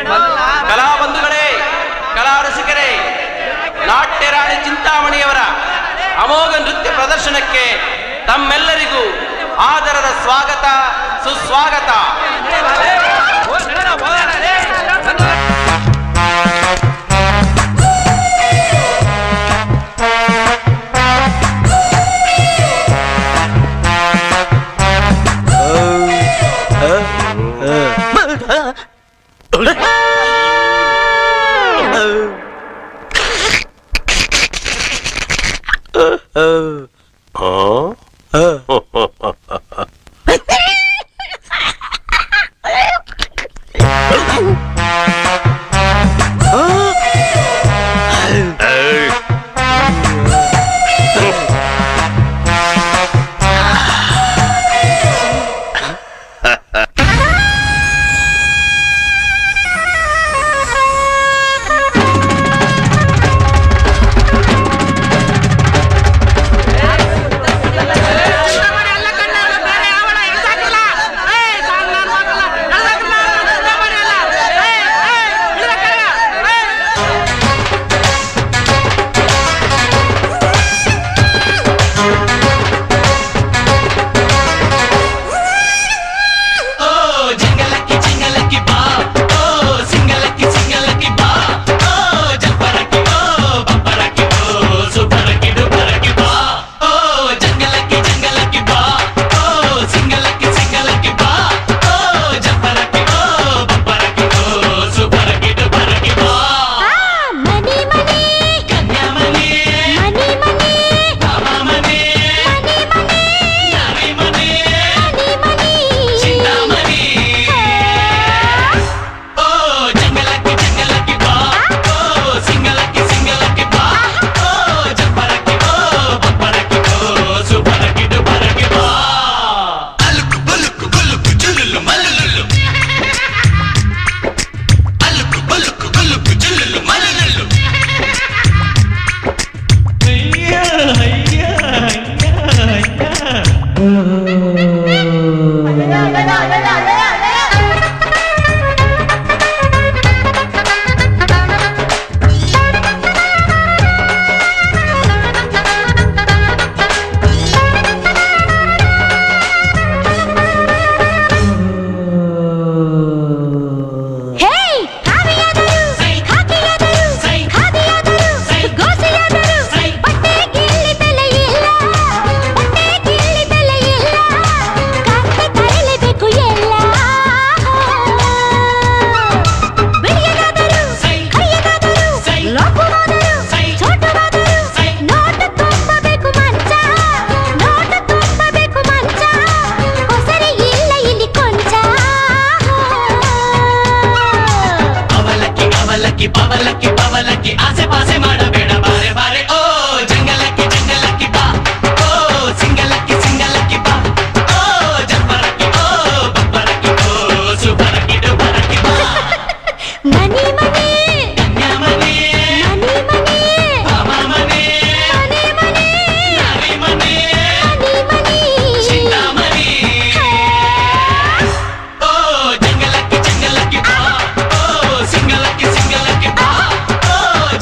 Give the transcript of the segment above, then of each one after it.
ಕಲಾ ಬಂಧುಗಳೇ, ಕಲಾ ರಸಿಕರೇ, ನಾಟ್ಯ ರಾಣಿ ಚಿಂತಾಮಣಿಯವರ ಅಮೋಘ ನೃತ್ಯ ಪ್ರದರ್ಶನಕ್ಕೆ ತಮ್ಮೆಲ್ಲರಿಗೂ ಆದರದ ಸ್ವಾಗತ, ಸುಸ್ವಾಗತ.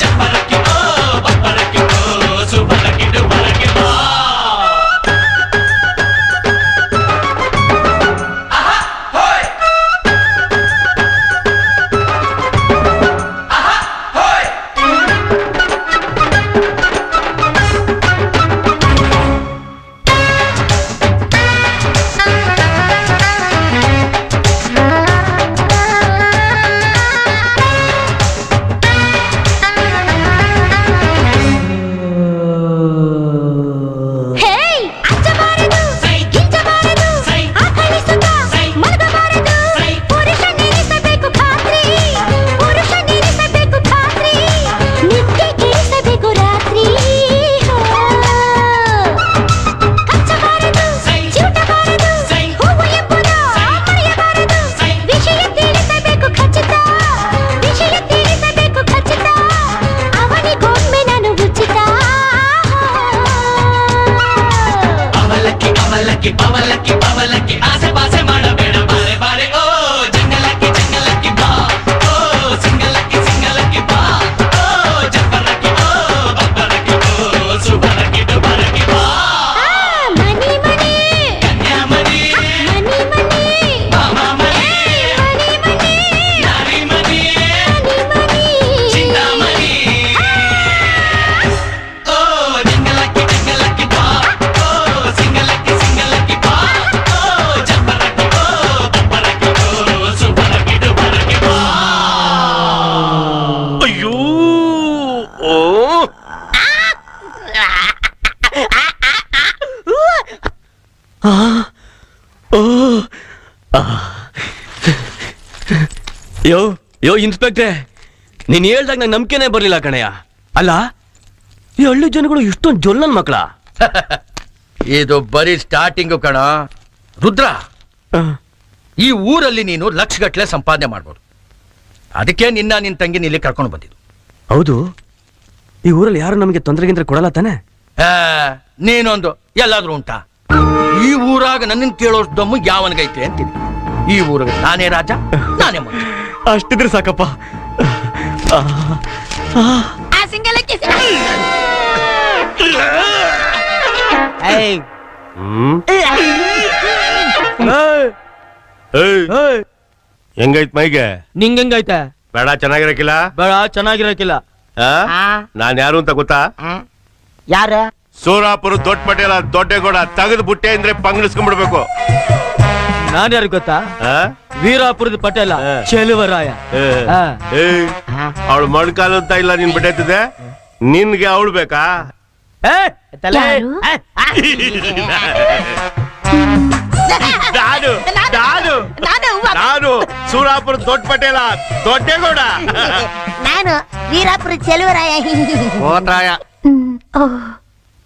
Jump ಯೋ ಇನ್ಸ್ಪೆಕ್ಟ್ರೆ, ನೀನ್ ಹೇಳ್ದಾಗ ನಂಗೆ ನಂಬಿಕೆನೇ ಬರ್ಲಿಲ್ಲ ಕಣಯ್ಯ. ಅಲ್ಲ, ಈ ಹಳ್ಳಿ ಜನಗಳು ಇಷ್ಟೊಂದು ಜೊಲ್ಲನ್ ಮಕ್ಕಳ? ಇದು ಬರೀ ಸ್ಟಾರ್ಟಿಂಗು ಕಣ ರುದ್ರ. ಈ ಊರಲ್ಲಿ ನೀನು ಲಕ್ಷಗಟ್ಲೆ ಸಂಪಾದನೆ ಮಾಡ್ಬೋದು. ಅದಕ್ಕೆ ನಿನ್ನ ತಂಗಿ ಇಲ್ಲಿ ಕರ್ಕೊಂಡು ಬಂದಿದ್ದು. ಹೌದು, ಈ ಊರಲ್ಲಿ ಯಾರು ನಮಗೆ ತೊಂದರೆಗಿಂದ್ರೆ ಕೊಡಲ್ಲ ತಾನೆ? ನೀನೊಂದು ಎಲ್ಲಾದ್ರೂ ಉಂಟಾ? ಈ ಊರಾಗ ನನ್ನನ್ನು ಕೇಳೋ ದಮ್ಮು ಯಾವನಿಗೈತೆ ಅಂತೀನಿ. ಈ ಊರಾಗ ನಾನೇ ರಾಜ, ನಾನೇ ಮಂತ್ರಿ. ಅಷ್ಟಿದ್ರೆ ಸಾಕಪ್ಪ. ಹೆಂಗೈತ್ ಮೈಗೆ? ನಿಂಗೆ ಹೆಂಗೈತೆ? ಬೇಡ ಚೆನ್ನಾಗಿರಕಿಲ್ಲ. ಬೇಡ ಚೆನ್ನಾಗಿರಕಿಲ್ಲ. ನಾನ್ ಯಾರು ಅಂತ ಗೊತ್ತಾ? ಯಾರ? ಸೂರಾಪುರ ದೊಡ್ಡ ಪಟೇಲ ದೊಡ್ಡೇಗೌಡ. ತೆಗೆದು ಬುಟ್ಟೆ ಅಂದ್ರೆ ಪಂಗಡಿಸ್ಕೊಂಡ್ಬಿಡ್ಬೇಕು. ನಾನ್ ಯಾರು ಗೊತ್ತಾ? ವೀರಾಪುರದ ಪಟೇಲ ಚೆಲುವರಾಯ. ಅವಳು ಮೊಣಕಾಲು ಅಂತ ಇಲ್ಲ, ನೀನ್ ಬಿಟ್ಟೈತಿದೆ. ನಿನ್ಗೆ ಅವಳು ಬೇಕಾ? ನಾನು ಸೂರಾಪುರ ದೊಡ್ಡ ಪಟೇಲ ದೊಡ್ಡೇಗೌಡ. ನಾನು ವೀರಾಪುರ ಚೆಲುವರಾಯ.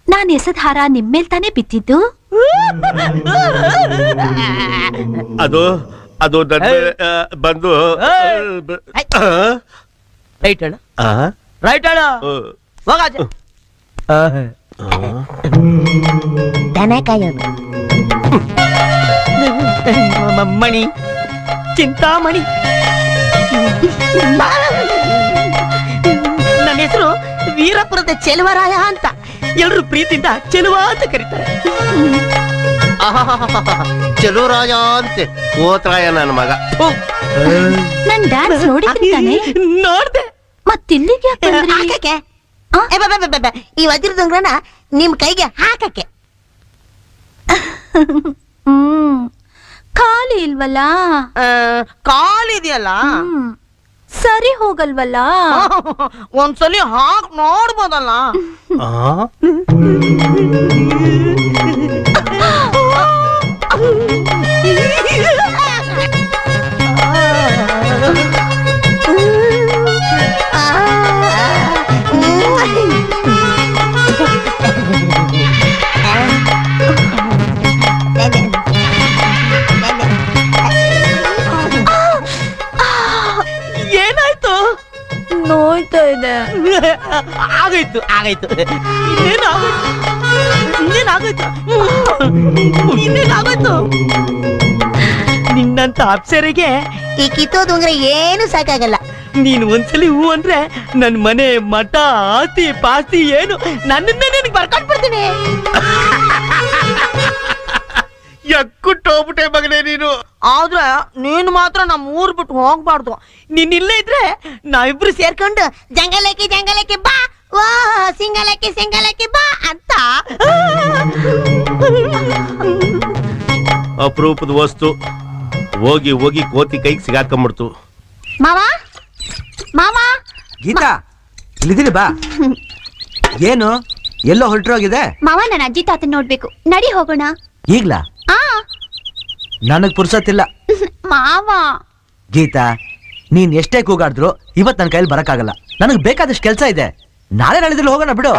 ನಾನ್ ಎಸದ ಹಾರ ನಿಮ್ಮೇಲ್ ತಾನೇ ಬಿತ್ತಿದ್ದು. ಅದು ಅದು ಬಂದು ರೈಟ್ ಅಣ್ಣ, ರೈಟ್ ಅಣ್ಣ. ಮಣಿ, ಚಿಂತಾಮಣಿ. ನನ್ನ ಹೆಸರು ವೀರಪುರದ ಚೆಲುವರಾಯ ಅಂತ. ಎಲ್ರು ಪ್ರೀತಿಯಿಂದ ಚೆಲುವ ಅಂತ ಕರೀತಾರೆ. ಚೆಲುವರಾಯ ಅಂತೆ. ಕೋತ್ರಾಯ ನನ್ನ ಮಗ. ನನ್ ಡ್ಯಾನ್ಸ್ ನೋಡಿದ್ದಾನೆ. ನೋಡ್ದೆ. ಮತ್ತಿಲ್ಲಿಗೆ ಹಾಕಕ್ಕೆ ಈ ವಜ್ರದಂಗ್ರನ ನಿಮ್ ಕೈಗೆ ಹಾಕಕ್ಕೆ. ಖಾಲಿ ಇಲ್ವಲ್ಲ? ಕಾಲಿದೆಯಲ್ಲ, ಸರಿ ಹೋಗಲ್ವಲ್ಲ? ಒಂದ್ಸಲಿ ಹಾಕ್ ನೋಡ್ಬೋದಲ್ಲ. ಏನಾಯ್ತು? ನೋಯ್ತಾ ಇದೆ. ಆಗೋಯ್ತು ಆಗೋಯ್ತು. ಇನ್ನೇನಾಗೋಯ್ತು? ನಿನ್ನಂತ ಅಪ್ಸರಿಗೆ ಈ ಕಿತ್ತೋದುಂಗ್ರೆ ಏನು ಸಾಕಾಗಲ್ಲ. ನೀನು ಒಂದ್ಸಲಿ ಹೂ ಅಂದ್ರೆ ನನ್ ಮನೆ ಮಠ ಆಸ್ತಿ ಪಾಸ್ತಿ ಏನು ನನ್ನನ್ನೇ ನಿನಗೆ ಬರ್ಕೊಂಡ್ಬಿಡ್ತೀನಿ. ಎಕ್ಕುಟ್ಟೋಗ್ಬಿಟ್ಟೆ ಮಗನೇ ನೀನು. ಆದ್ರೆ ನೀನು ಮಾತ್ರ ನಮ್ಮ ಊರ್ ಬಿಟ್ಟು ಹೋಗ್ಬಾರ್ದು. ನೀನ್ ಇಲ್ಲೇ ಇದ್ರೆ ನಾವಿಬ್ರು ಸೇರ್ಕೊಂಡು ಜಂಗಲಕ್ಕೆ ಬಾ, ವಾ ಸಿಂಗಲಕ್ಕೆ ಬಾ ಅಂತ. ಅಪರೂಪದ ವಸ್ತು ಹೋಗಿ ಹೋಗಿ ಕೋತಿ ಕೈಗೆ ಸಿಗಾಕೊಂಡ್ಬಿಡ್ತು. ಮಾವಾ, ಮಾವಾ. ಗೀತಾ, ಇಲ್ಲಿದ್ದೀನಿ ಬಾ. ಏನು ಎಲ್ಲೋ ಹೊರಟೋಗಿದೆ? ಮಾವ, ನನ್ನ ಅಜ್ಜಿ ತಾತನ್ ನೋಡ್ಬೇಕು. ನಡಿ ಹೋಗೋಣ. ಈಗ್ಲಾ? ನನಗ್ ಪುರ್ಸತ್ತಿಲ್ಲ ಮಾವ. ಗೀತಾ, ನೀನ್ ಎಷ್ಟೇ ಕೂಗಾಡಿದ್ರು ಇವತ್ ನನ್ನ ಕೈಲಿ ಬರಕ್ಕಾಗಲ್ಲ. ನನಗ್ ಬೇಕಾದಷ್ಟು ಕೆಲ್ಸ ಇದೆ. ನಾಳೆ ನಾಳಿದ್ರಲ್ಲಿ ಹೋಗೋಣ ಬಿಡು.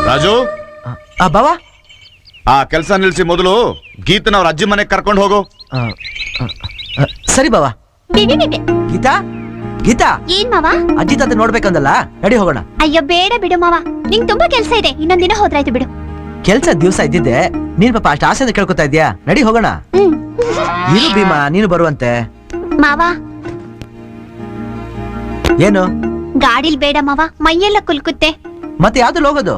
ರಾಜು, ಬಾವಾ, ಆ ಕೆಲಸ ನಿಲ್ಸಿ ಮೊದಲು ಗೀತನ ಅವ್ರ ಅಜ್ಜಿ ಮನೆಗೆ ಕರ್ಕೊಂಡು ಹೋಗು. ಸರಿ ಬಾವಾ. ಗೀತಾ, ಗೀತಾ, ಏನ್ ಮಾವ? ಅಜ್ಜಿ ತಾತ ನೋಡ್ಬೇಕಂದಲ್ಲ, ನಡಿ ಹೋಗೋಣ. ಅಯ್ಯೋ ಬೇಡ ಬಿಡು ಮಾವ, ನಿಂಗ್ ತುಂಬಾ ಕೆಲ್ಸ ಇದೆ. ಇನ್ನೊಂದಿನ ಹೋದ್ರಾಯ್ತು ಬಿಡು. ಕೆಲ್ಸ ದಿವಸ ಇದ್ದಿದ್ದೆ, ನೀನ್ ಪಾಪ ಅಷ್ಟು ಆಸೆಯಿಂದ ಕೇಳ್ಕೊತಾ ಇದ್ಯಾ. ನಡಿ ಹೋಗೋಣ. ಇರು ಭೀಮಾ, ನೀನು ಬರುವಂತೆ. ಮಾವ, ಏನು? ಗಾಡಿಲ್ ಬೇಡ ಮಾವ, ಮೈಯೆಲ್ಲ ಕುಲ್ಕುತ್ತೆ. ಮತ್ತೆ ಯಾವ್ದು ಹೋಗೋದು?